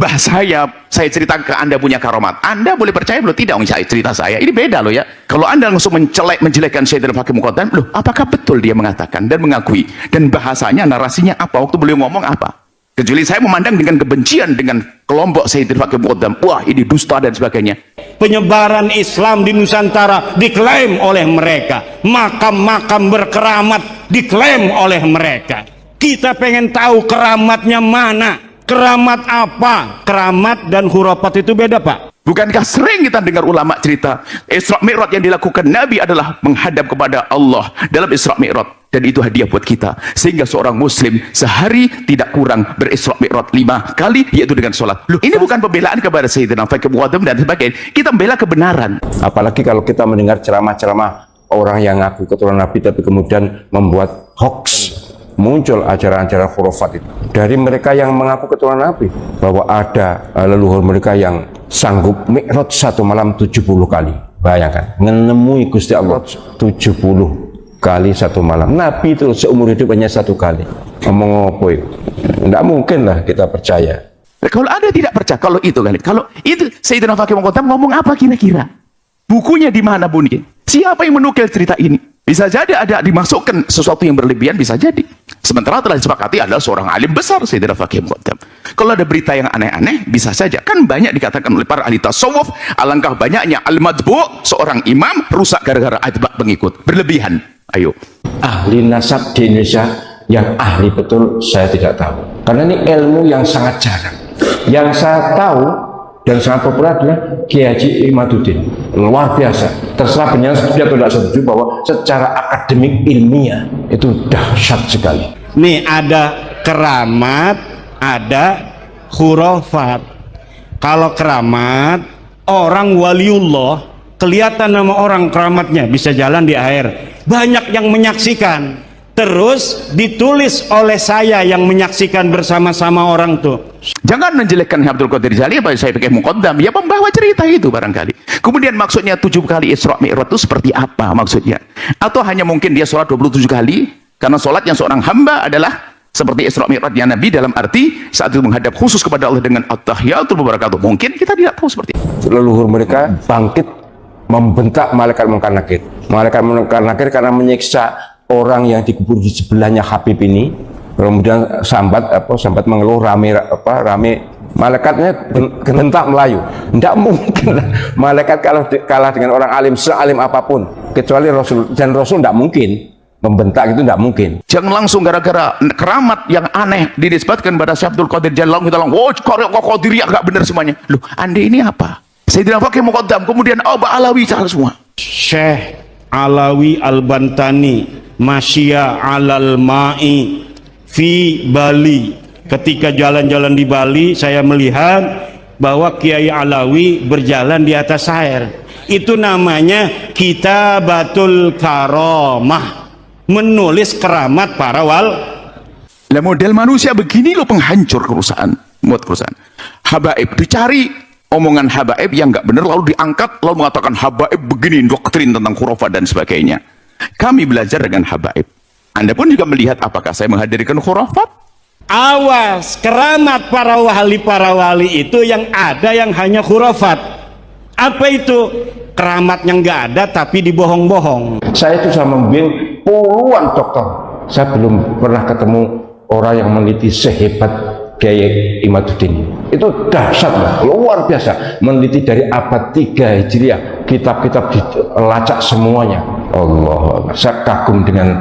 mbah saya cerita ke Anda punya karomat, Anda boleh percaya belum? Tidak, saya cerita saya ini beda loh ya. Kalau Anda langsung menjelekkan Sayyidina Fakih Muqaddam, loh apakah betul dia mengatakan dan mengakui, dan bahasanya narasinya apa waktu beliau ngomong apa? Kecuali saya memandang dengan kebencian dengan kelompok Sayyidina Fakih Muqaddam, wah ini dusta dan sebagainya. Penyebaran Islam di Nusantara diklaim oleh mereka, makam-makam berkeramat diklaim oleh mereka. Kita pengen tahu keramatnya mana, keramat apa? Keramat dan khurafat itu beda, Pak. Bukankah sering kita dengar ulama cerita Isra Mi'raj yang dilakukan Nabi adalah menghadap kepada Allah dalam Isra Mi'raj, dan itu hadiah buat kita, sehingga seorang muslim sehari tidak kurang berisra Mi'raj 5 kali, yaitu dengan sholat. Loh, ini bukan pembelaan kepada Sayyidina Fakih Muqaddam dan sebagainya, kita membela kebenaran. Apalagi kalau kita mendengar ceramah-ceramah orang yang ngaku keturunan Nabi tapi kemudian membuat hoax, muncul ajaran-ajaran khurafat itu dari mereka yang mengaku keturunan Nabi, bahwa ada leluhur mereka yang sanggup mi'raj satu malam 70 kali. Bayangkan, menemui Gusti Allah 70 kali satu malam. Nabi itu seumur hidup hanya satu kali. Ngomong apa itu? Tidak mungkin lah kita percaya. Kalau Anda tidak percaya, kalau itu Sayyidina Fakih Muqaddam ngomong apa kira-kira? Bukunya di mana bunyi? Siapa yang menukil cerita ini? Bisa jadi ada dimasukkan sesuatu yang berlebihan, bisa jadi. Sementara telah disepakati adalah seorang alim besar Sayyidina Fakih Muqaddam. Kalau ada berita yang aneh-aneh, bisa saja. Kan banyak dikatakan oleh para ahli tasawuf, alangkah banyaknya al-madbu', seorang imam rusak gara-gara atba' pengikut. Berlebihan. Ayo. Ahli nasab di Indonesia yang ahli betul saya tidak tahu. Karena ini ilmu yang sangat jarang. Yang saya tahu dan sangat populer adalah Kiai Haji Imaduddin. Luar biasa. Terserah penyanyi setuju atau tidak setuju bahwa secara akademik ilmiah itu dahsyat sekali. Nih ada keramat, ada khurafat. Kalau keramat, orang waliullah kelihatan nama orang keramatnya, bisa jalan di air. Banyak yang menyaksikan. Terus ditulis oleh saya yang menyaksikan bersama-sama orang tuh. Jangan menjelekkan Abdul Qadir Jalil pada saya Fakih Muqaddam, ya pembawa cerita itu barangkali. Kemudian maksudnya 7 kali Isra Mi'raj itu seperti apa maksudnya? Atau hanya mungkin dia sholat 27 kali, karena sholatnya seorang hamba adalah seperti Isra Mi'rajnya Nabi dalam arti saat itu menghadap khusus kepada Allah dengan at-tahiyatul mubarakatuh. Mungkin kita tidak tahu seperti itu. Leluhur mereka bangkit membentak malaikat Munkar Nakir. Malaikat Munkar Nakir karena menyiksa orang yang dikubur di sebelahnya Habib ini, kemudian sambat mengeluh rame malaikatnya bentak Melayu. Tidak mungkin lah malaikat kalah dengan orang alim sealim apapun, kecuali Rasul, dan Rasul tidak mungkin membentak, itu tidak mungkin. Jangan langsung gara-gara keramat yang aneh dinisbatkan pada Syekh Abdul Qadir Jalil, kita bilang, "Oh, Qadiriyah enggak benar semuanya." Loh, Anda ini apa? Sayyidina Fakih Muqaddam, kemudian Aba Alawi, salah semua. Syekh Alawi Al-Bantani Masya alal ma'i fi Bali. Ketika jalan-jalan di Bali, saya melihat bahwa Kiai Alawi berjalan di atas air. Itu namanya Kitabatul Karamah, menulis keramat para wal. Lah model manusia begini loh penghancur kerusahaan, muat kerusahaan. Habaib, dicari omongan habaib yang nggak benar lalu diangkat, lalu mengatakan habaib begini, doktrin tentang khurafat dan sebagainya. Kami belajar dengan habaib. Anda pun juga melihat apakah saya menghadirkan khurafat? Awas, keramat para wali itu yang ada yang hanya khurafat. Apa itu? Keramatnya nggak ada tapi dibohong-bohong. Saya itu sudah membimbing puluhan dokter. Saya belum pernah ketemu orang yang meneliti sehebat Kiai Imaduddin. Itu dahsyat lah, luar biasa. Meneliti dari abad 3 Hijriah, kitab-kitab dilacak semuanya. Allah, saya kagum dengan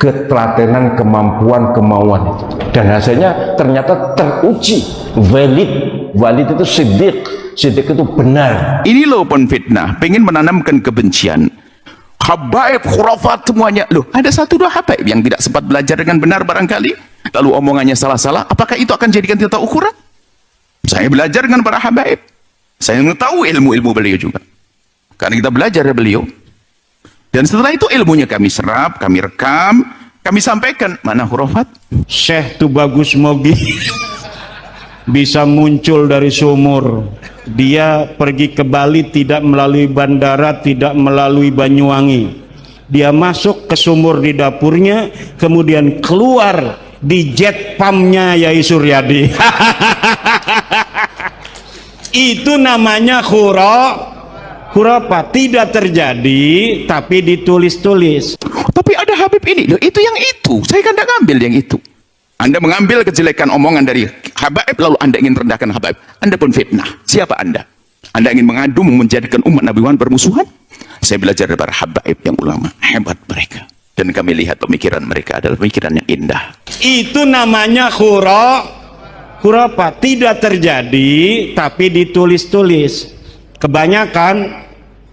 ketelatenan, kemampuan, kemauan itu. Dan hasilnya ternyata teruji, valid itu siddiq itu benar. Ini loh penfitnah, pengen menanamkan kebencian. Habaib, khurafat semuanya. Loh, ada 1-2 habaib yang tidak sempat belajar dengan benar barangkali, lalu omongannya salah-salah. Apakah itu akan jadikan kita ukuran? Saya belajar dengan para habaib, saya mengetahui ilmu-ilmu beliau juga, karena kita belajar dari beliau. Dan setelah itu ilmunya kami serap, kami rekam, kami sampaikan. Mana khurafat? Syekh Tubagus Mogi bisa muncul dari sumur. Dia pergi ke Bali tidak melalui bandara, tidak melalui Banyuwangi. Dia masuk ke sumur di dapurnya, kemudian keluar di jet pumpnya Yai Suryadi. Itu namanya khurafat, tidak terjadi tapi ditulis-tulis. Tapi ada Habib ini, loh itu yang itu. Saya kan tidak ngambil yang itu. Anda mengambil kejelekan omongan dari Habaib, lalu Anda ingin rendahkan Habaib. Anda pun fitnah. Siapa Anda? Anda ingin mengadu, menjadikan umat Nabi Muhammad bermusuhan? Saya belajar dari para Habaib yang ulama. Hebat mereka. Dan kami lihat pemikiran mereka adalah pemikiran yang indah. Itu namanya khurafat, tidak terjadi tapi ditulis-tulis. Kebanyakan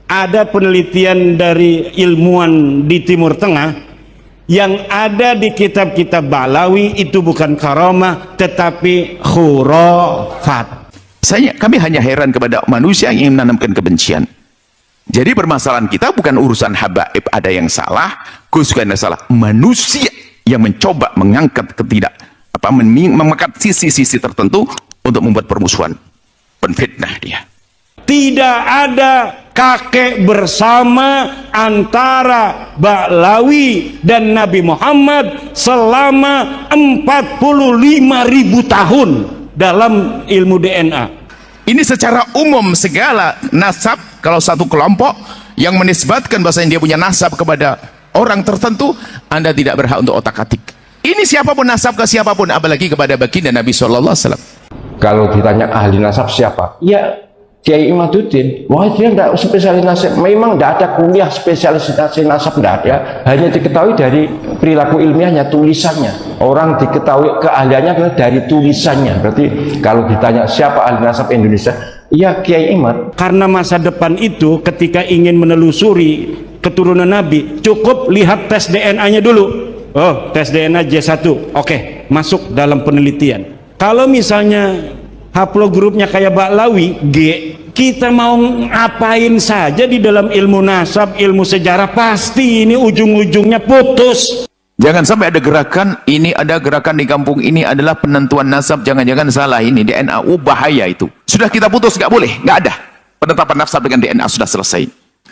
ada penelitian dari ilmuwan di Timur Tengah yang ada di kitab-kitab Ba'lawi itu bukan karamah tetapi khurafat. Kami hanya heran kepada manusia yang ingin menanamkan kebencian. Jadi permasalahan kita bukan urusan Habaib ada yang salah, khususnya yang salah manusia yang mencoba mengangkat mengangkat sisi-sisi tertentu untuk membuat permusuhan, penfitnah dia. Tidak ada kakek bersama antara Ba'lawi dan Nabi Muhammad selama 45.000 tahun dalam ilmu DNA. Ini secara umum segala nasab, kalau satu kelompok yang menisbatkan bahasanya dia punya nasab kepada orang tertentu, Anda tidak berhak untuk otak-atik. Ini siapapun nasab ke siapapun, apalagi kepada baginda Nabi SAW. Kalau ditanya ahli nasab siapa? Ya Kiai Imaduddin. Wah, dia tidak spesialis nasab. Memang tidak ada kuliah spesialisasi nasab, tidak ada. Hanya diketahui dari perilaku ilmiahnya, tulisannya. Orang diketahui keahliannya dari tulisannya. Berarti kalau ditanya siapa ahli nasab Indonesia, ya Kiai Imad. Karena masa depan itu ketika ingin menelusuri keturunan Nabi, cukup lihat tes DNA-nya dulu. Oh, tes DNA J1. Oke, masuk dalam penelitian. Kalau misalnya haplogrupnya kayak Ba'lawi G, kita mau ngapain saja di dalam ilmu nasab, ilmu sejarah, pasti ini ujung-ujungnya putus. Jangan sampai ada gerakan, ini ada gerakan di kampung ini adalah penentuan nasab, jangan-jangan salah ini DNA, bahaya itu. Sudah kita putus, nggak boleh, nggak ada. Penetapan nasab dengan DNA sudah selesai.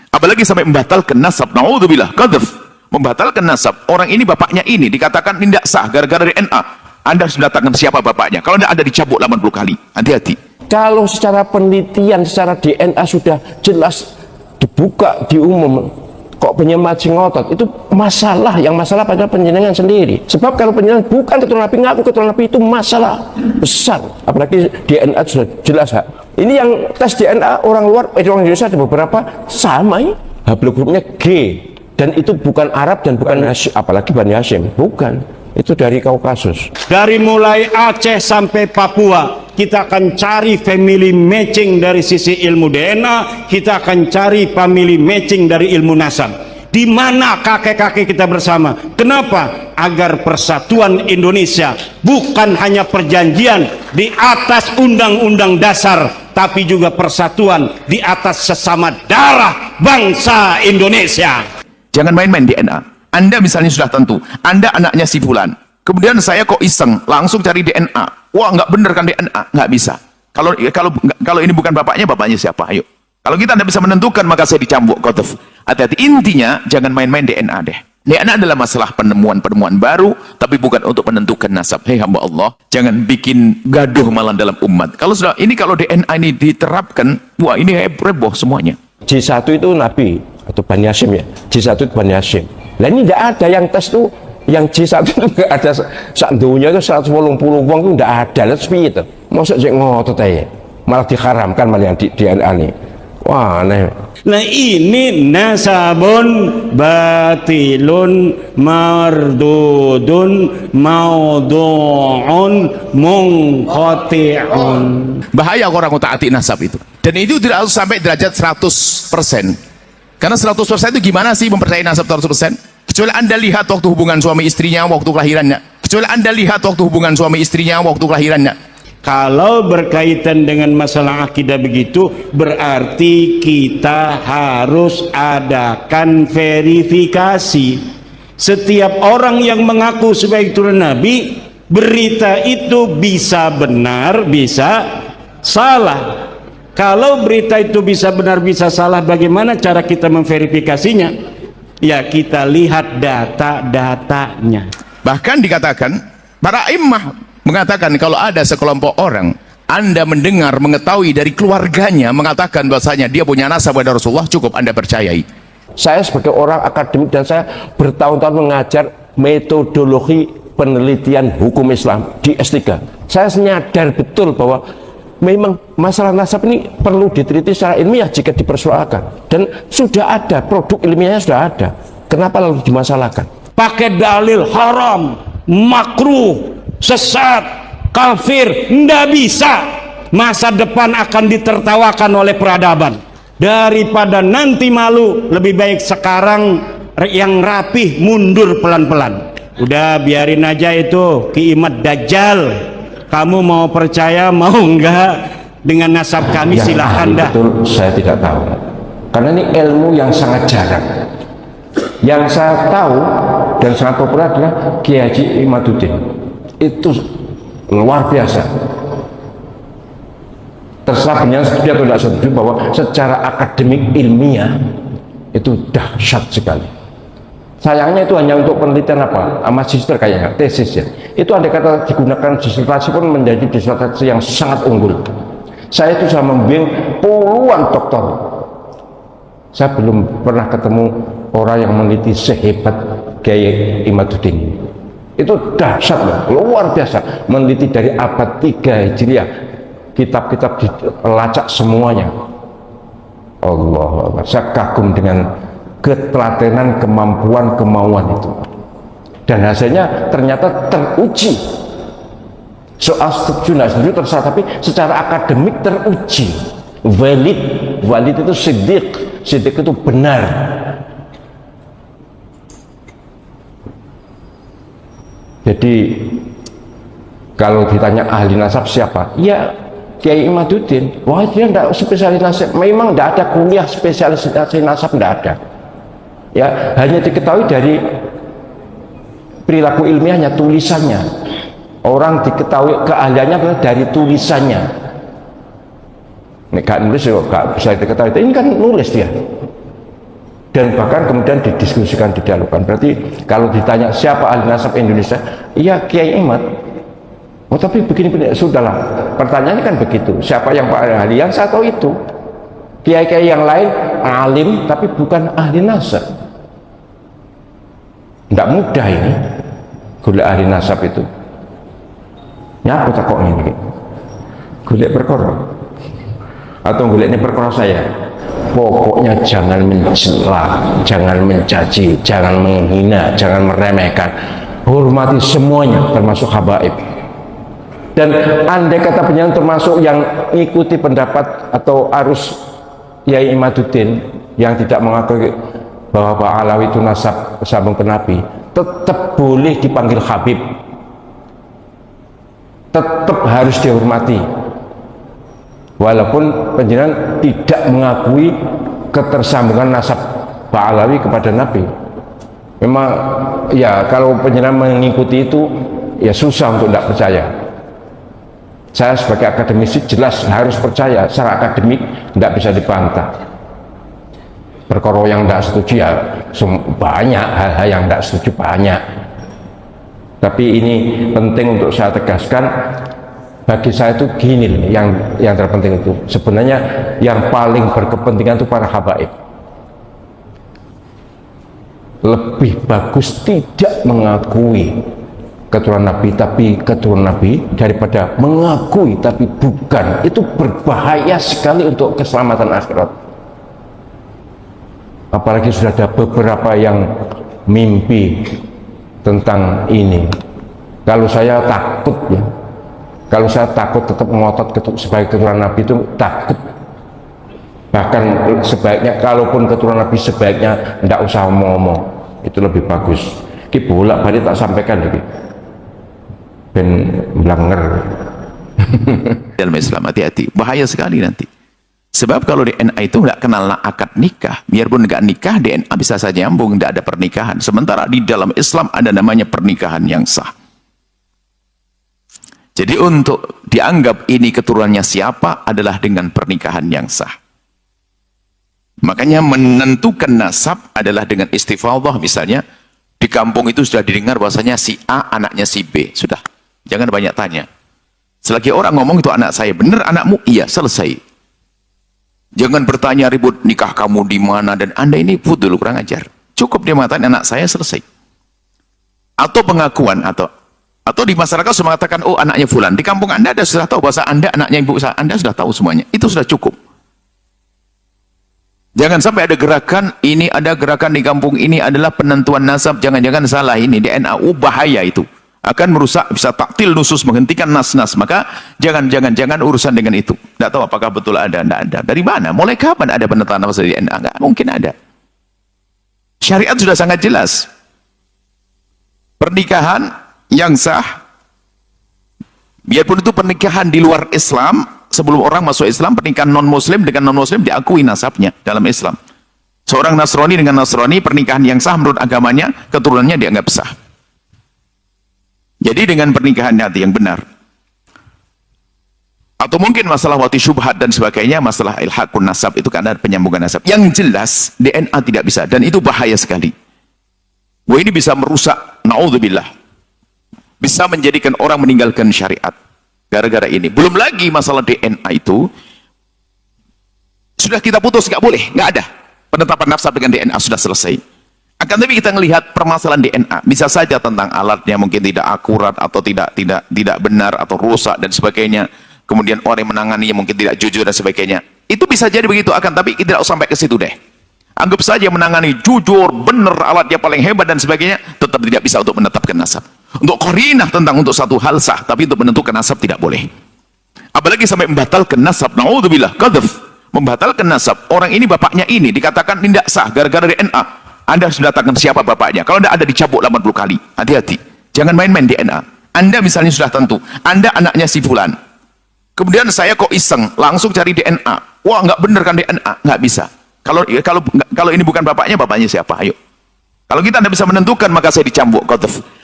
Apalagi sampai membatalkan nasab, naudzubillah, qadzaf, membatalkan nasab. Orang ini bapaknya ini dikatakan tidak sah gara-gara DNA. Anda harus mendatangkan siapa bapaknya. Kalau tidak ada dicabut 80 kali. Hati-hati. Kalau secara penelitian, secara DNA sudah jelas dibuka di umum, kok penyemaci ngotot, itu masalah. Yang masalah pada penjenengan sendiri. Sebab kalau penjenengan bukan keturunan Nabi, ngaku keturunan Nabi, itu masalah besar. Apalagi DNA sudah jelas. Ini yang tes DNA orang luar, orang Indonesia ada beberapa sama ya. Haplogrupnya G. Dan itu bukan Arab dan bukan Hashim, apalagi Bani Hashim. Bukan. Itu dari Kaukasus. Dari mulai Aceh sampai Papua, kita akan cari family matching dari sisi ilmu DNA, kita akan cari family matching dari ilmu nasab. Di mana kakek-kakek kita bersama? Kenapa? Agar persatuan Indonesia bukan hanya perjanjian di atas undang-undang dasar, tapi juga persatuan di atas sesama darah bangsa Indonesia. Jangan main-main DNA. Anda misalnya sudah tentu, Anda anaknya si fulan. Kemudian saya kok iseng, langsung cari DNA. Wah, nggak bener kan DNA? Nggak bisa. Kalau ini bukan bapaknya siapa? Ayo. Kalau kita tidak bisa menentukan, maka saya dicambuk. Hati-hati. Intinya, jangan main-main DNA deh. DNA adalah masalah penemuan-penemuan baru, tapi bukan untuk menentukan nasab. Hei hamba Allah, jangan bikin gaduh malah dalam umat. Kalau DNA ini diterapkan, wah ini heboh semuanya. J1 itu Nabi atau Bani Hashim ya. J1 itu Bani Hashim. Nah ini tidak ada yang tes tuh, yang J1 itu nggak ada. Sak dunia itu 180 wong itu tidak ada. Lihat sepi itu. Masuk cek ngotot aja. Malah diharamkan malah yang di DNA ini. Wah aneh. Nah ini nasabun batilun mardudun maudu'un munqati'un. Bahaya orang utaati nasab itu. Dan itu tidak harus sampai derajat 100%. Karena 100% itu gimana sih mempercayai nasab 100%? Kecuali Anda lihat waktu hubungan suami istrinya, waktu kelahirannya. Kecuali Anda lihat waktu hubungan suami istrinya, waktu kelahirannya. Kalau berkaitan dengan masalah akidah begitu, berarti kita harus adakan verifikasi. Setiap orang yang mengaku sebagai keturunan Nabi, berita itu bisa benar, bisa salah. Kalau berita itu bisa benar bisa salah, bagaimana cara kita memverifikasinya? Ya kita lihat data-datanya. Bahkan dikatakan para imam mengatakan kalau ada sekelompok orang Anda mendengar, mengetahui dari keluarganya mengatakan bahwasanya dia punya nasab pada Rasulullah, cukup Anda percayai. Saya sebagai orang akademik dan saya bertahun-tahun mengajar metodologi penelitian hukum Islam di S3. Saya menyadar betul bahwa memang masalah nasab ini perlu diteliti secara ilmiah jika dipersoalkan, dan sudah ada produk ilmiahnya, sudah ada. Kenapa lalu dimasalahkan? Pakai dalil haram, makruh, sesat, kafir, ndak bisa. Masa depan akan ditertawakan oleh peradaban. Daripada nanti malu, lebih baik sekarang yang rapih mundur pelan-pelan. Udah biarin aja itu Ki Imad Dajjal. Kamu mau percaya mau enggak dengan nasab kami, Yang silahkan ahli dah. betul saya tidak tahu, karena ini ilmu yang sangat jarang. Yang saya tahu dan sangat populer adalah Kiai Haji Imaduddin. Itu luar biasa. Terserah penyanyi setuju atau tidak setuju bahwa secara akademik ilmiah itu dahsyat sekali. Sayangnya itu hanya untuk penelitian apa? Magister kayaknya, tesis ya. Itu andai kata digunakan disertasi pun menjadi disertasi yang sangat unggul. Saya itu sudah membimbing puluhan doktor. Saya belum pernah ketemu orang yang meneliti sehebat Kiai Imaduddin. Itu dahsyat loh, luar biasa. Meneliti dari abad 3 Hijriah, kitab-kitab dilacak semuanya. Allah, saya kagum dengan ketelatenan, kemampuan, kemauan itu, dan hasilnya ternyata teruji. Soal setuju nggak setuju terserah, tapi secara akademik teruji, valid itu siddiq itu benar. Jadi kalau ditanya ahli nasab siapa, ya Kiai Imaduddin. Wah, dia tidak spesialis nasab, memang tidak ada kuliah spesialisasi nasab, tidak ada. Ya, hanya diketahui dari perilaku ilmiahnya, tulisannya. Orang diketahui keahliannya adalah dari tulisannya. Ini gak nulis ya, gak bisa diketahui. Ini kan nulis dia. Dan bahkan kemudian didiskusikan, didialogkan. Berarti kalau ditanya siapa ahli nasab Indonesia, iya Kiai Imad. Oh, tapi begini-begini, sudahlah. Pertanyaannya kan begitu. Siapa yang paling ahli? Yang saya tahu itu. Kiai-kiai yang lain alim tapi bukan ahli nasab. Tidak mudah ini golek ahli nasab itu. Nyapa tak kok ini? Golek perkara atau golek ini perkara saya? Pokoknya jangan mencela, jangan mencaci, jangan menghina, jangan meremehkan. Hormati semuanya, termasuk habaib. Dan andai kata penyanyi termasuk yang ikuti pendapat atau arus Kiai Imaduddin yang tidak mengakui bahwa Pak Alawi itu nasab sambung ke Nabi, tetap boleh dipanggil Habib, tetap harus dihormati, walaupun penjenengan tidak mengakui ketersambungan nasab Pak Alawi kepada Nabi. Memang ya kalau penjenengan mengikuti itu ya susah untuk tidak percaya. Saya sebagai akademisi jelas harus percaya, secara akademik tidak bisa dibantah. Perkara yang tidak setuju ya banyak, hal-hal yang tidak setuju banyak. Tapi ini penting untuk saya tegaskan, bagi saya itu gini loh, yang terpenting itu sebenarnya yang paling berkepentingan itu para habaib. Lebih bagus tidak mengakui keturunan Nabi tapi keturunan Nabi daripada mengakui tapi bukan. Itu berbahaya sekali untuk keselamatan akhirat. Apalagi sudah ada beberapa yang mimpi tentang ini. Kalau saya takut ya, kalau saya takut tetap ngotot sebagai keturunan Nabi itu takut. Bahkan sebaiknya kalaupun keturunan Nabi sebaiknya tidak usah ngomong, itu lebih bagus. Ki bolak-balik tak sampaikan lagi. Ben melanger. Dalam Islam hati-hati, bahaya sekali nanti. Sebab kalau DNA itu nggak kenal akad nikah, biarpun nggak nikah, DNA bisa saja nyambung, nggak ada pernikahan. Sementara di dalam Islam ada namanya pernikahan yang sah. Jadi untuk dianggap ini keturunannya siapa adalah dengan pernikahan yang sah. Makanya menentukan nasab adalah dengan istifadhah. Misalnya di kampung itu sudah didengar bahwasanya si A anaknya si B, sudah, jangan banyak tanya. Selagi orang ngomong itu anak saya, benar anakmu? Iya, selesai. Jangan bertanya ribut, nikah kamu di mana, dan Anda ini fudul, kurang ajar. Cukup dia mengatakan anak saya, selesai. Atau pengakuan, atau di masyarakat sudah mengatakan, oh anaknya fulan. Di kampung Anda sudah tahu bahasa Anda, anaknya ibu Anda sudah tahu semuanya. Itu sudah cukup. Jangan sampai ada gerakan, ini ada gerakan di kampung ini adalah penentuan nasab. Jangan-jangan salah ini, DNA. Bahaya itu. Akan merusak, bisa taktil nusus, menghentikan nas-nas. Maka jangan urusan dengan itu. Tidak tahu apakah betul ada, tidak ada. Dari mana? Mulai kapan ada penentuan nasab di DNA? Nggak mungkin ada. Syariat sudah sangat jelas. Pernikahan yang sah, biarpun itu pernikahan di luar Islam, sebelum orang masuk Islam, pernikahan non-muslim dengan non-muslim diakui nasabnya dalam Islam. Seorang Nasrani dengan Nasrani, pernikahan yang sah menurut agamanya, keturunannya dianggap sah. Jadi dengan pernikahan hati yang benar. Atau mungkin masalah wati syubhat dan sebagainya, masalah ilhaqun nasab, itu karena penyambungan nasab. Yang jelas, DNA tidak bisa, dan itu bahaya sekali. Wah, ini bisa merusak, na'udzubillah. Bisa menjadikan orang meninggalkan syariat. Gara-gara ini. Belum lagi masalah DNA itu, sudah kita putus, nggak boleh, nggak ada. Penetapan nasab dengan DNA sudah selesai. Akan tapi kita melihat permasalahan DNA, bisa saja tentang alatnya mungkin tidak akurat atau tidak benar atau rusak dan sebagainya. Kemudian orang yang menanganinya mungkin tidak jujur dan sebagainya. Itu bisa jadi begitu, akan tapi tidak usah sampai ke situ deh. Anggap saja menangani jujur, benar, alatnya paling hebat dan sebagainya, tetap tidak bisa untuk menetapkan nasab. Untuk qarinah tentang untuk satu hal sah, tapi untuk menentukan nasab tidak boleh. Apalagi sampai membatalkan nasab, naudzubillah, qadzaf, membatalkan nasab. Orang ini bapaknya ini dikatakan tidak sah gara-gara DNA. Anda sudah datangkan siapa bapaknya. Kalau Anda ada dicabuk 80 kali. Hati-hati. Jangan main-main DNA. Anda misalnya sudah tentu. Anda anaknya si fulan. Kemudian saya kok iseng. Langsung cari DNA. Wah, nggak bener kan DNA. Nggak bisa. Kalau ini bukan bapaknya siapa? Ayo. Kalau kita tidak bisa menentukan, maka saya dicambuk.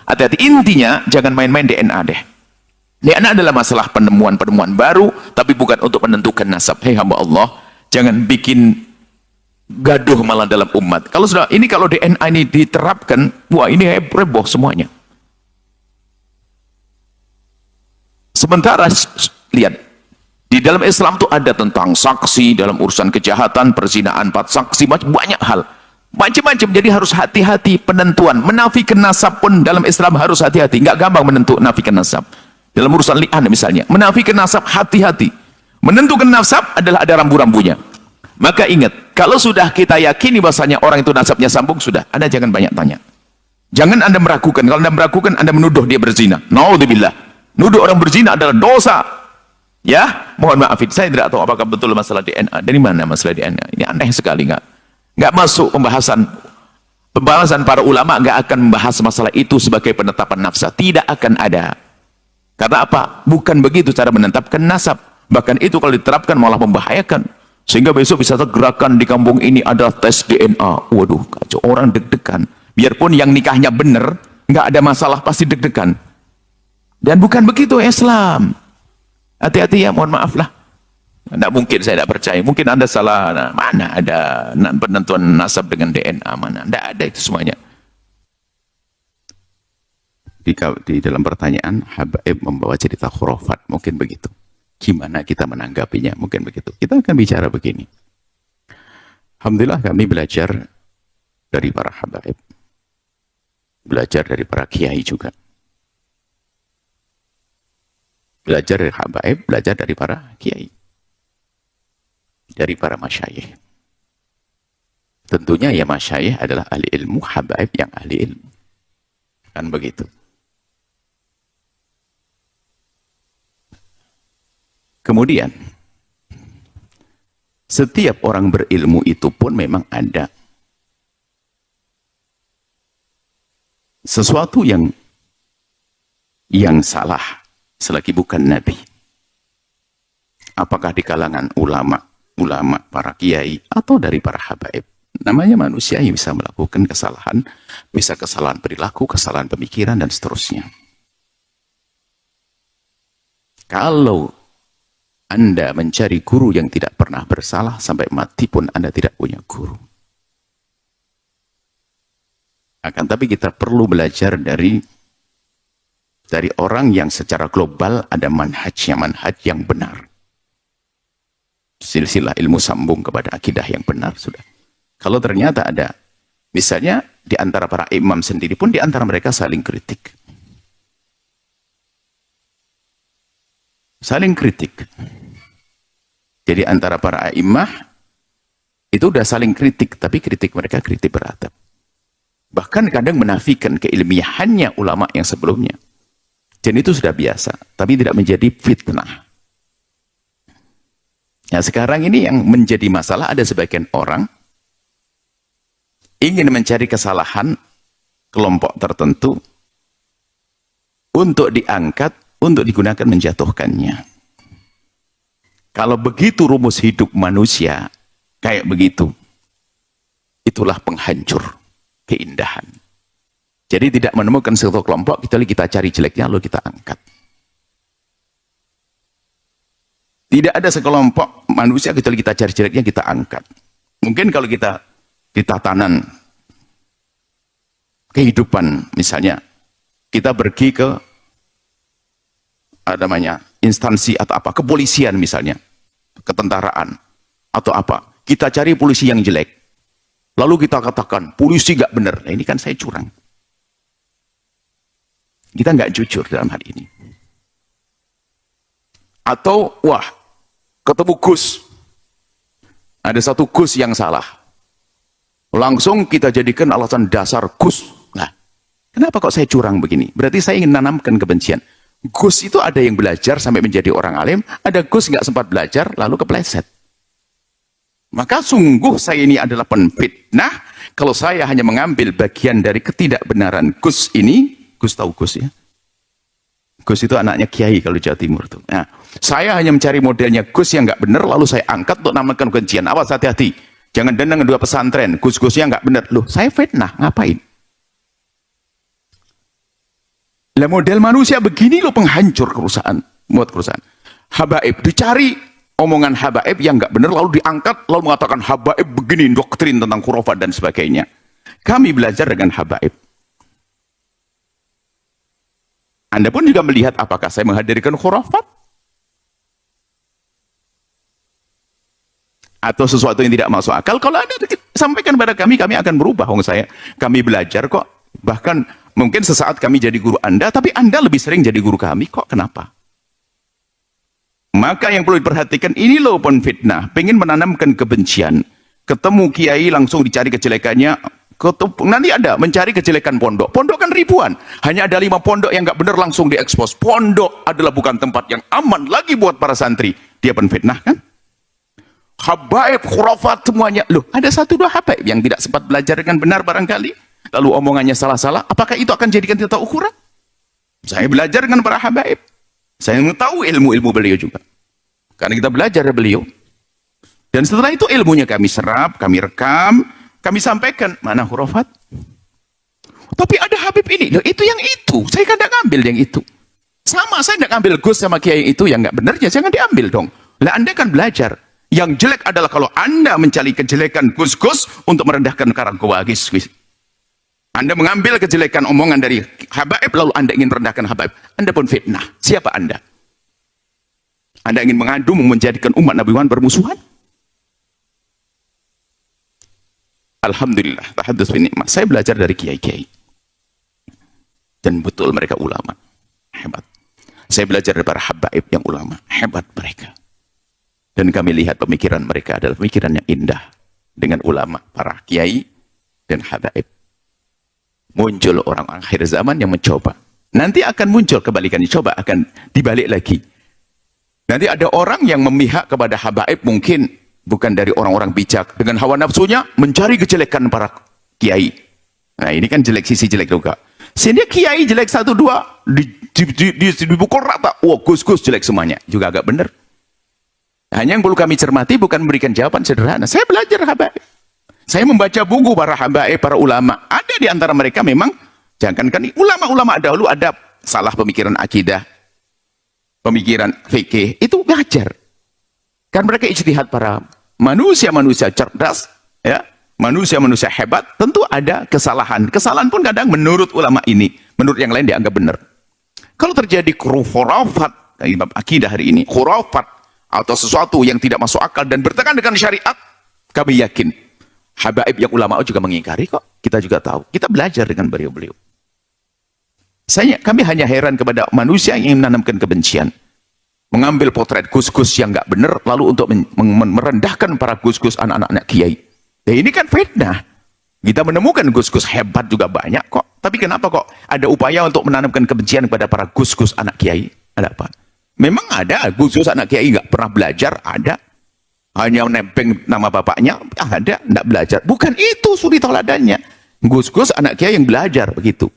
Hati-hati. Intinya, jangan main-main DNA deh. DNA adalah masalah penemuan-penemuan baru, tapi bukan untuk menentukan nasab. Hei hamba Allah, jangan bikin gaduh malah dalam umat. Kalau DNA ini diterapkan, wah ini heboh semuanya. Sementara lihat di dalam Islam tuh ada tentang saksi dalam urusan kejahatan, perzinaan, 4 saksi, banyak hal, macam-macam. Jadi harus hati-hati penentuan. Menafikan nasab pun dalam Islam harus hati-hati. Nggak gampang menafikan nasab. Dalam urusan li'an misalnya, menafikan nasab hati-hati. Menentukan nasab adalah ada rambu-rambunya. Maka ingat, kalau sudah kita yakini bahasanya orang itu nasabnya sambung, sudah, Anda jangan banyak tanya. Jangan Anda meragukan. Kalau Anda meragukan, Anda menuduh dia berzina. Naudzubillah. Nuduh orang berzina adalah dosa. Ya, mohon maafin, saya tidak tahu apakah betul masalah DNA. Dari mana masalah DNA? Ini aneh sekali, nggak masuk pembahasan para ulama, nggak akan membahas masalah itu sebagai penetapan nafsa. Tidak akan ada. Karena apa? Bukan begitu cara menetapkan nasab. Bahkan itu kalau diterapkan malah membahayakan. Sehingga besok bisa gerakan di kampung ini ada tes DNA. Waduh, kacau, orang deg-degan. Biarpun yang nikahnya benar, nggak ada masalah, pasti deg-degan. Dan bukan begitu Islam. Hati-hati ya, mohon maaf lah. Nggak mungkin, saya tidak percaya. Mungkin Anda salah. Nah, mana ada penentuan nasab dengan DNA? Mana? Nggak ada itu semuanya. Di dalam pertanyaan, Habaib membawa cerita khurafat. Mungkin begitu. Gimana kita menanggapinya? Mungkin begitu. Kita akan bicara begini. Alhamdulillah kami belajar dari para habaib. Belajar dari para kiai juga. Belajar dari habaib, belajar dari para kiai. Dari para masyayikh. Tentunya ya masyayikh adalah ahli ilmu, habaib yang ahli ilmu. Kan begitu. Kemudian, setiap orang berilmu itu pun memang ada sesuatu yang salah selagi bukan Nabi. Apakah di kalangan ulama, para kiai, atau dari para habaib. Namanya manusia yang bisa melakukan kesalahan, bisa kesalahan perilaku, kesalahan pemikiran, dan seterusnya. Kalau Anda mencari guru yang tidak pernah bersalah, sampai mati pun Anda tidak punya guru. Akan tapi kita perlu belajar dari dari orang yang secara global ada manhaj yang benar. Silsilah ilmu sambung kepada akidah yang benar sudah. Kalau ternyata ada, misalnya di antara para imam sendiri pun di antara mereka saling kritik. Saling kritik. Jadi antara para imam itu udah saling kritik, tapi kritik mereka kritik beradab. Bahkan kadang menafikan keilmiahannya ulama yang sebelumnya. Dan itu sudah biasa, tapi tidak menjadi fitnah. Nah sekarang ini yang menjadi masalah, ada sebagian orang ingin mencari kesalahan kelompok tertentu untuk diangkat, untuk digunakan menjatuhkannya. Kalau begitu rumus hidup manusia, kayak begitu, itulah penghancur keindahan. Jadi tidak menemukan satu kelompok, kecuali kita cari jeleknya, lalu kita angkat. Tidak ada sekelompok manusia, kecuali kita cari jeleknya, kita angkat. Mungkin kalau kita di tatanan kehidupan, misalnya, kita pergi ke namanya instansi atau apa, kepolisian misalnya, ketentaraan, atau apa. Kita cari polisi yang jelek. Lalu kita katakan, polisi gak benar. Nah, ini kan saya curang. Kita nggak jujur dalam hal ini. Atau, wah, ketemu Gus. Ada satu Gus yang salah. Langsung kita jadikan alasan dasar Gus. Nah, kenapa kok saya curang begini? Berarti saya ingin menanamkan kebencian. Gus itu ada yang belajar sampai menjadi orang alim, ada Gus nggak sempat belajar, lalu kepleset. Maka sungguh saya ini adalah penfitnah, kalau saya hanya mengambil bagian dari ketidakbenaran Gus ini. Gus tahu Gus ya? Gus itu anaknya Kiai kalau Jawa Timur tuh. Nah, saya hanya mencari modelnya Gus yang nggak benar, lalu saya angkat untuk namakan kebencian. Awas, hati-hati, jangan dengan dua pesantren. Gus-Gusnya nggak benar. Loh, saya fitnah, ngapain? Lah model manusia begini loh penghancur kerusahaan, muat kerusahaan. Habaib, dicari omongan habaib yang nggak benar, lalu diangkat, lalu mengatakan habaib begini, doktrin tentang khurafat dan sebagainya. Kami belajar dengan habaib. Anda pun juga melihat apakah saya menghadirkan khurafat atau sesuatu yang tidak masuk akal. Kalau Anda sampaikan pada kami akan berubah. Kami belajar kok. Bahkan mungkin sesaat kami jadi guru Anda, tapi Anda lebih sering jadi guru kami. Kok kenapa? Maka yang perlu diperhatikan, ini loh penfitnah, pengen menanamkan kebencian. Ketemu kiai langsung dicari kejelekannya. Nanti ada mencari kejelekan pondok. Pondok kan ribuan. Hanya ada 5 pondok yang nggak benar langsung diekspos. Pondok adalah bukan tempat yang aman lagi buat para santri. Dia penfitnah kan? Habaib, khurafat semuanya. Loh, ada 1-2 habaib yang tidak sempat belajar dengan benar barangkali. Lalu omongannya salah-salah. Apakah itu akan jadikan kita ukuran? Saya belajar dengan para habaib. Saya mengetahui ilmu-ilmu beliau juga. Karena kita belajar dari beliau. Dan setelah itu ilmunya kami serap, kami rekam, kami sampaikan, mana khurafat? Tapi ada Habib ini, loh itu yang itu. Saya kan tidak ngambil yang itu. Sama, saya tidak ngambil Gus sama Kiai itu yang nggak benar, ya jangan diambil dong. Lah Anda kan belajar. Yang jelek adalah kalau Anda mencari kejelekan Gus-Gus untuk merendahkan Karangkowagis. Anda mengambil kejelekan omongan dari habaib, lalu Anda ingin merendahkan habaib. Anda pun fitnah. Siapa Anda? Anda ingin mengadu, menjadikan umat Nabi Muhammad bermusuhan? Alhamdulillah, tahadus bin nikmat. Saya belajar dari kiai-kiai. Dan betul mereka ulama. Hebat. Saya belajar dari para habaib yang ulama. Hebat mereka. Dan kami lihat pemikiran mereka adalah pemikiran yang indah. Dengan ulama, para kiai, dan habaib. Muncul orang-orang akhir zaman yang mencoba. Nanti akan muncul kebalikannya. Coba akan dibalik lagi. Nanti ada orang yang memihak kepada habaib mungkin bukan dari orang-orang bijak, dengan hawa nafsunya mencari kejelekan para kiai. Nah ini kan jelek, sisi jelek juga. Sehingga kiai jelek 1-2 dipukul rata. Wah, Gus-Gus jelek semuanya. Juga agak benar. Hanya yang perlu kami cermati bukan memberikan jawaban sederhana. Saya belajar habaib. Saya membaca buku para habaib, para ulama. Ada di antara mereka memang, jangankan ulama-ulama dahulu ada salah pemikiran akidah, pemikiran fikih, itu wajar. Kan mereka ijtihad, para manusia-manusia cerdas, ya, manusia-manusia hebat, tentu ada kesalahan. Kesalahan pun kadang menurut ulama ini, menurut yang lain dianggap benar. Kalau terjadi khurafat, bab akidah hari ini, khurafat atau sesuatu yang tidak masuk akal dan bertentangan dengan syariat, kami yakin habaib yang ulama juga mengingkari kok. Kita juga tahu. Kita belajar dengan beliau-beliau. Kami hanya heran kepada manusia yang ingin menanamkan kebencian. Mengambil potret gus-gus yang nggak benar, lalu untuk merendahkan para gus-gus anak-anak kiai. Ya ini kan fitnah. Kita menemukan gus-gus hebat juga banyak kok. Tapi kenapa kok ada upaya untuk menanamkan kebencian kepada para gus-gus anak kiai? Ada apa? Memang ada gus-gus anak kiai nggak pernah belajar, ada. Hanya nempeng nama bapaknya, ada, nggak belajar. Bukan itu suri toladannya. Gus-gus anak kiai yang belajar begitu.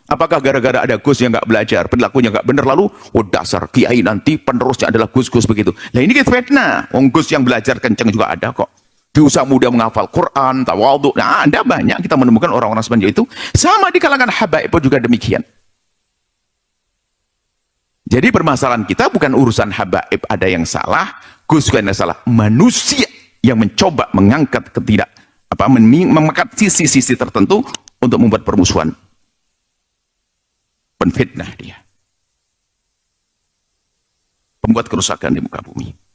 Apakah gara-gara ada gus yang nggak belajar, perilakunya nggak benar, lalu dasar kiai nanti penerusnya adalah gus-gus begitu. Nah ini kan fitnah. Gus yang belajar kenceng juga ada kok. Di usia muda menghafal Quran, tawadhu. Nah, ada banyak kita menemukan orang-orang seperti itu. Sama di kalangan habaib pun juga demikian. Jadi permasalahan kita bukan urusan habaib ada yang salah, gus juga yang salah. Manusia yang mencoba mengangkat mengangkat sisi-sisi tertentu untuk membuat permusuhan. Penfitnah dia. Pembuat kerusakan di muka bumi.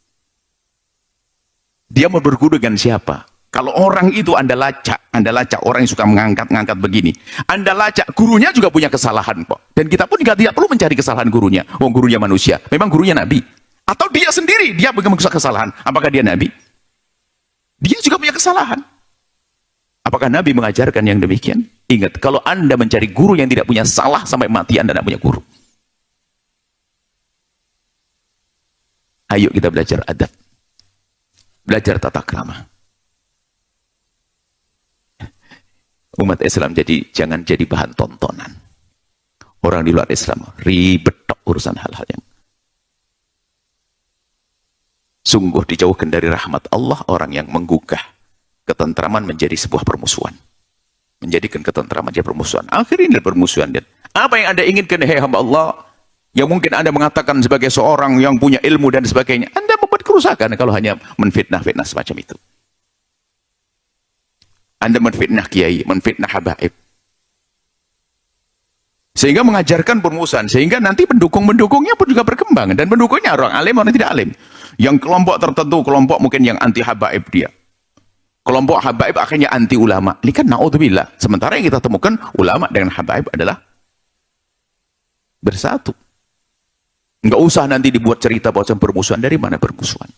Dia mau berguru dengan siapa? Kalau orang itu Anda lacak orang yang suka mengangkat-ngangkat begini. Anda lacak, gurunya juga punya kesalahan kok. Dan kita pun juga tidak perlu mencari kesalahan gurunya. Gurunya manusia. Memang gurunya Nabi. Atau dia sendiri, dia punya kesalahan. Apakah dia Nabi? Dia juga punya kesalahan. Apakah Nabi mengajarkan yang demikian? Ingat, kalau Anda mencari guru yang tidak punya salah sampai mati, Anda tidak punya guru. Ayo kita belajar adab. Belajar tata krama. Umat Islam jangan jadi bahan tontonan. Orang di luar Islam ribet urusan hal-hal yang sungguh dijauhkan dari rahmat Allah orang yang menggugah ketentraman menjadi sebuah permusuhan. Menjadikan ketentraman menjadi permusuhan. Akhirnya permusuhan. Dan apa yang Anda inginkan, hei hamba Allah, yang mungkin Anda mengatakan sebagai seorang yang punya ilmu dan sebagainya, Anda membuat kerusakan kalau hanya menfitnah-fitnah semacam itu. Anda menfitnah kiai, menfitnah habaib. Sehingga mengajarkan permusuhan, sehingga nanti pendukung-pendukungnya pun juga berkembang. Dan pendukungnya orang alim, orang tidak alim. Yang kelompok tertentu, kelompok mungkin yang anti habaib dia. Kelompok habaib akhirnya anti ulama. Ini kan na'udzubillah. Sementara yang kita temukan, ulama dengan habaib adalah bersatu. Nggak usah nanti dibuat cerita bahwa permusuhan. Dari mana permusuhan?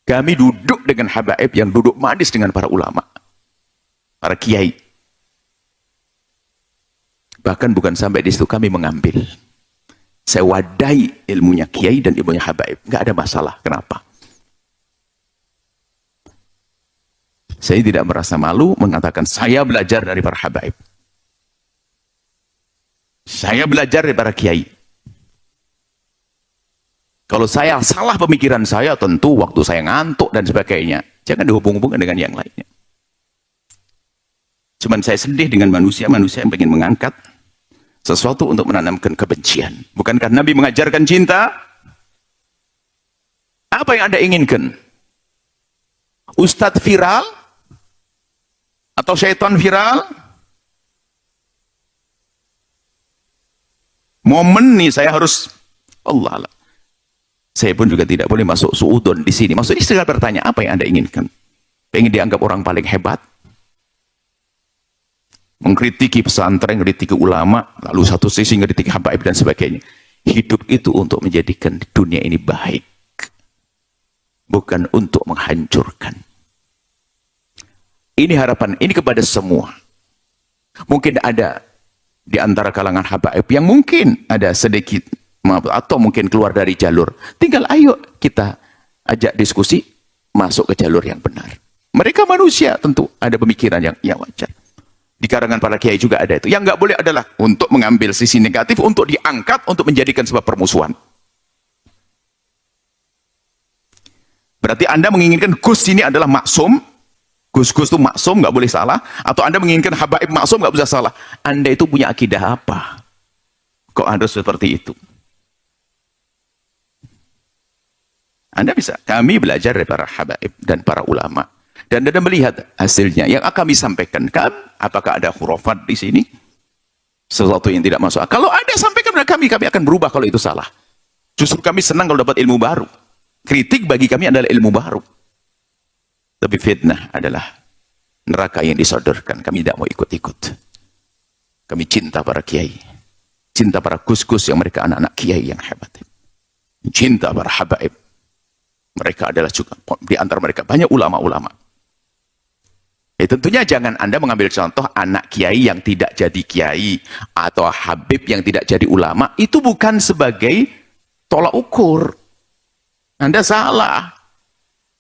Kami duduk dengan habaib yang duduk manis dengan para ulama. Para kiai. Bahkan bukan sampai di situ kami mengambil. Saya wadai ilmunya kiai dan ilmunya habaib. Nggak ada masalah. Kenapa? Saya tidak merasa malu mengatakan saya belajar dari para habaib. Saya belajar dari para kiai. Kalau saya salah pemikiran saya, tentu waktu saya ngantuk dan sebagainya. Jangan dihubung-hubungkan dengan yang lainnya. Cuman saya sedih dengan manusia yang ingin mengangkat sesuatu untuk menanamkan kebencian. Bukankah Nabi mengajarkan cinta? Apa yang Anda inginkan? Ustadz viral? Atau syaitan viral? Momen nih saya harus Allah. Saya pun juga tidak boleh masuk suudon di sini. Maksudnya segala bertanya apa yang Anda inginkan? Pengen dianggap orang paling hebat? Mengkritiki pesantren, mengkritiki ulama, lalu satu sisi mengkritiki habaib dan sebagainya. Hidup itu untuk menjadikan dunia ini baik, bukan untuk menghancurkan. Ini harapan, ini kepada semua. Mungkin ada di antara kalangan habaib yang mungkin ada sedikit atau mungkin keluar dari jalur. Tinggal ayo kita ajak diskusi masuk ke jalur yang benar. Mereka manusia tentu ada pemikiran yang wajar. Di kalangan para kiai juga ada itu. Yang nggak boleh adalah untuk mengambil sisi negatif, untuk diangkat, untuk menjadikan sebuah permusuhan. Berarti Anda menginginkan Gus ini adalah maksum, Gus-Gus itu maksum, nggak boleh salah, atau Anda menginginkan habaib maksum, nggak bisa salah. Anda itu punya akidah apa? Kok Anda seperti itu? Anda bisa. Kami belajar dari para habaib dan para ulama. Dan Anda melihat hasilnya. Yang kami sampaikan, apakah ada khurafat di sini? Sesuatu yang tidak masuk akal. Kalau ada, sampaikan Karena kami akan berubah kalau itu salah. Justru kami senang kalau dapat ilmu baru. Kritik bagi kami adalah ilmu baru. Tapi fitnah adalah neraka yang disodorkan. Kami tidak mau ikut-ikut. Kami cinta para kiai. Cinta para gus-gus yang mereka anak-anak kiai yang hebat. Cinta para habaib. Mereka adalah juga, di antara mereka banyak ulama-ulama. Tentunya jangan Anda mengambil contoh anak kiai yang tidak jadi kiai atau habib yang tidak jadi ulama. Itu bukan sebagai tolak ukur. Anda salah.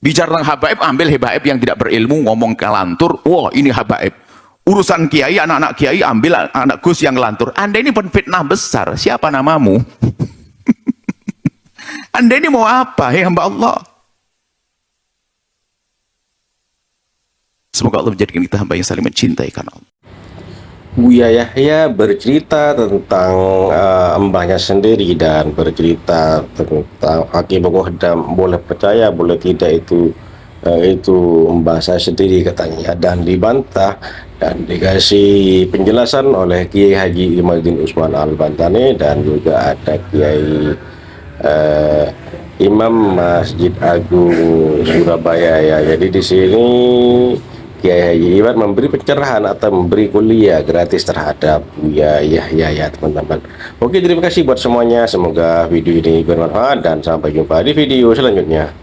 Bicara tentang habaib, ambil habaib yang tidak berilmu, ngomong kelantur. Wah, ini habaib. Urusan kiai, anak-anak kiai, ambil anak gus yang ngelantur. Anda ini fitnah besar. Siapa namamu? Anda ini mau apa? Hei hamba Allah. Semoga Allah menjadikan kita hamba yang saling mencintai karena Allah. Buya Yahya bercerita tentang mbahnya sendiri dan bercerita tentang Aki Bogohdam. Boleh percaya, boleh tidak, itu mbah saya sendiri katanya, dan dibantah dan dikasih penjelasan oleh Kiai Haji Imaduddin Usman Al-Bantani dan juga ada Kiai Imam Masjid Agung Surabaya ya. Jadi di sini Kiai Haji Iwan memberi pencerahan atau memberi kuliah gratis terhadap Buya Yahya ya teman-teman. Oke, terima kasih buat semuanya. Semoga video ini bermanfaat dan sampai jumpa di video selanjutnya.